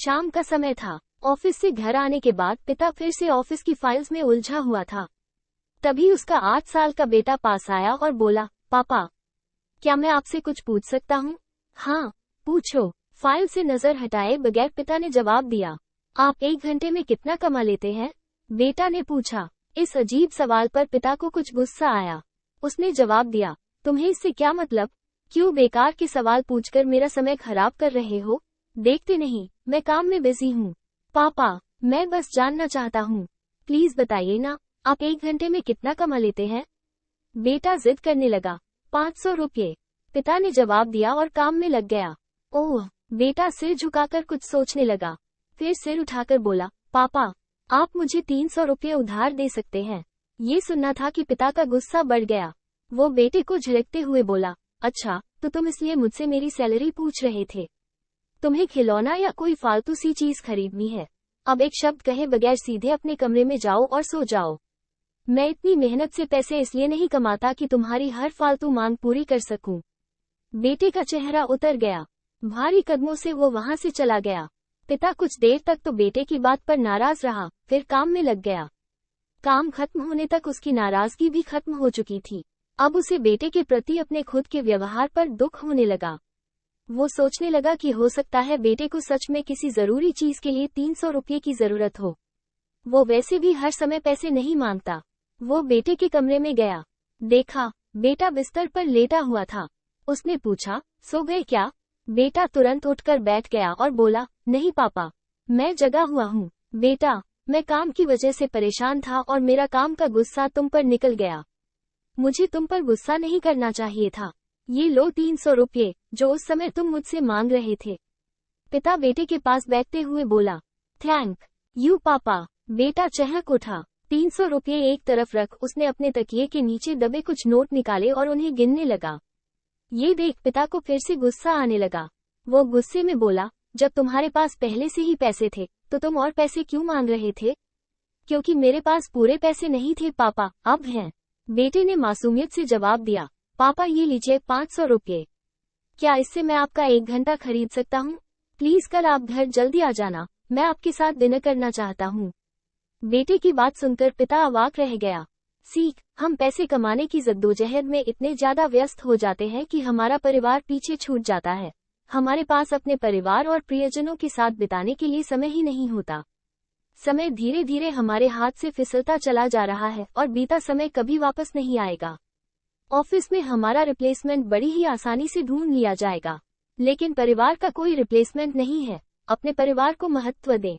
शाम का समय था। ऑफिस से घर आने के बाद पिता फिर से ऑफिस की फाइल्स में उलझा हुआ था। तभी उसका 8 साल का बेटा पास आया और बोला, पापा, क्या मैं आपसे कुछ पूछ सकता हूँ? हाँ, पूछो। फाइल से नजर हटाए बगैर पिता ने जवाब दिया। आप 1 घंटे में कितना कमा लेते हैं? बेटा ने पूछा। इस अजीब सवाल पर पिता को कुछ गुस्सा आया। उसने जवाब दिया, तुम्हें इससे क्या मतलब? क्यों बेकार के सवाल पूछकर मेरा समय खराब कर रहे हो? देखते नहीं, मैं काम में बिजी हूँ। पापा, मैं बस जानना चाहता हूँ। प्लीज बताइए ना, आप 1 घंटे में कितना कमा लेते हैं? बेटा जिद करने लगा। 500 रुपये, पिता ने जवाब दिया और काम में लग गया। ओह, बेटा सिर झुकाकर कुछ सोचने लगा। फिर सिर उठाकर बोला, पापा, आप मुझे 300 रुपये उधार दे सकते हैं? ये सुनना था कि पिता का गुस्सा बढ़ गया। वो बेटे को झिड़कते हुए बोला, अच्छा, तो तुम इसलिए मुझसे मेरी सैलरी पूछ रहे थे? तुम्हें खिलौना या कोई फालतू सी चीज खरीदनी है? अब एक शब्द कहे बगैर सीधे अपने कमरे में जाओ और सो जाओ। मैं इतनी मेहनत से पैसे इसलिए नहीं कमाता कि तुम्हारी हर फालतू मांग पूरी कर सकूं। बेटे का चेहरा उतर गया। भारी कदमों से वो वहां से चला गया। पिता कुछ देर तक तो बेटे की बात पर नाराज रहा, फिर काम में लग गया। काम खत्म होने तक उसकी नाराजगी भी खत्म हो चुकी थी। अब उसे बेटे के प्रति अपने खुद के व्यवहार पर दुख होने लगा। वो सोचने लगा कि हो सकता है बेटे को सच में किसी जरूरी चीज के लिए 300 रुपये की जरूरत हो। वो वैसे भी हर समय पैसे नहीं मांगता। वो बेटे के कमरे में गया। देखा, बेटा बिस्तर पर लेटा हुआ था। उसने पूछा, सो गए क्या? बेटा तुरंत उठकर बैठ गया और बोला, नहीं पापा, मैं जगा हुआ हूँ। बेटा, मैं काम की वजह से परेशान था और मेरा काम का गुस्सा तुम पर निकल गया। मुझे तुम पर गुस्सा नहीं करना चाहिए था। ये लो 300 रुपये, जो उस समय तुम मुझसे मांग रहे थे। पिता बेटे के पास बैठते हुए बोला, थैंक यू पापा। बेटा चहक उठा। 300 रुपये एक तरफ रख उसने अपने तकिए के नीचे दबे कुछ नोट निकाले और उन्हें गिनने लगा। ये देख पिता को फिर से गुस्सा आने लगा। वो गुस्से में बोला, जब तुम्हारे पास पहले से ही पैसे थे, तो तुम और पैसे क्यों मांग रहे थे? क्योंकि मेरे पास पूरे पैसे नहीं थे पापा, अब हैं। बेटे ने मासूमियत से जवाब दिया, पापा ये लीजिए 500 रुपये। क्या इससे मैं आपका 1 घंटा खरीद सकता हूँ? प्लीज कल आप घर जल्दी आ जाना, मैं आपके साथ डिनर करना चाहता हूँ। बेटे की बात सुनकर पिता अवाक रह गया। सीख, हम पैसे कमाने की जद्दोजहद में इतने ज्यादा व्यस्त हो जाते हैं कि हमारा परिवार पीछे छूट जाता है। हमारे पास अपने परिवार और प्रियजनों के साथ बिताने के लिए समय ही नहीं होता। समय धीरे धीरे हमारे हाथ से फिसलता चला जा रहा है और बीता समय कभी वापस नहीं आएगा। ऑफिस में हमारा रिप्लेसमेंट बड़ी ही आसानी से ढूंढ लिया जाएगा, लेकिन परिवार का कोई रिप्लेसमेंट नहीं है। अपने परिवार को महत्व दें।